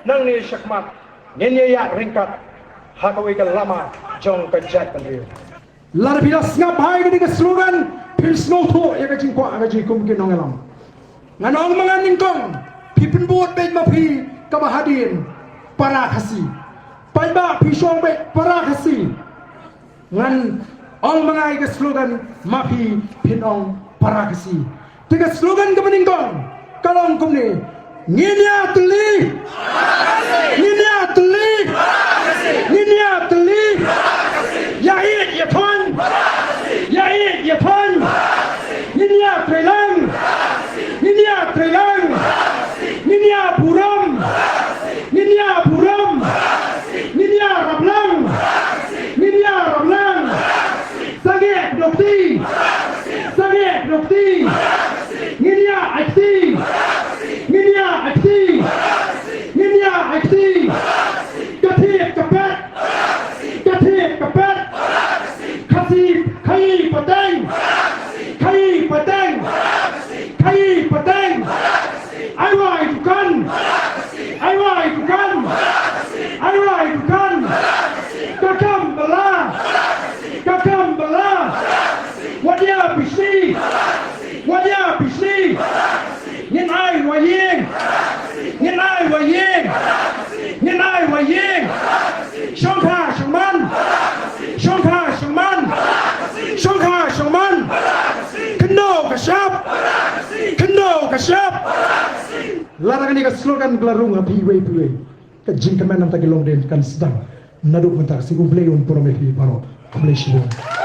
nang ni syakmat nyenyaya ringkat hakawai ka lama jong ka jat kan rio lar bilas ngap hai ka slogan pils no tho ya ka jingkwa ka jikum ke nongelam nganong mga ningkong pipin buot bet mapi ka bahadin para kasi pai ba pisong bet para kasi ngan ong mga ka slogan mapi pinong para kasi tiga slogan ka maningkong kalong kumni Nginya teli, nginya teli, nginya teli, yait yapan, yait yapan, nginya trelang, nginya trelang, nginya buram, nginya buram, nginya rablang, nginya rablang, sagek dokti, nginya akti. Nginya akti Kathir kapet Kasih kai pateng Ai wai tukan Kakam bala Wadia bisi Nhân ai wa yeng Shong kha shong man Kendo kasyap Larang ni ka slogan gelarung api wei ka jingkaman nam tagilong den kan sedang naduk mentak si ubleun promethi paro kablesiun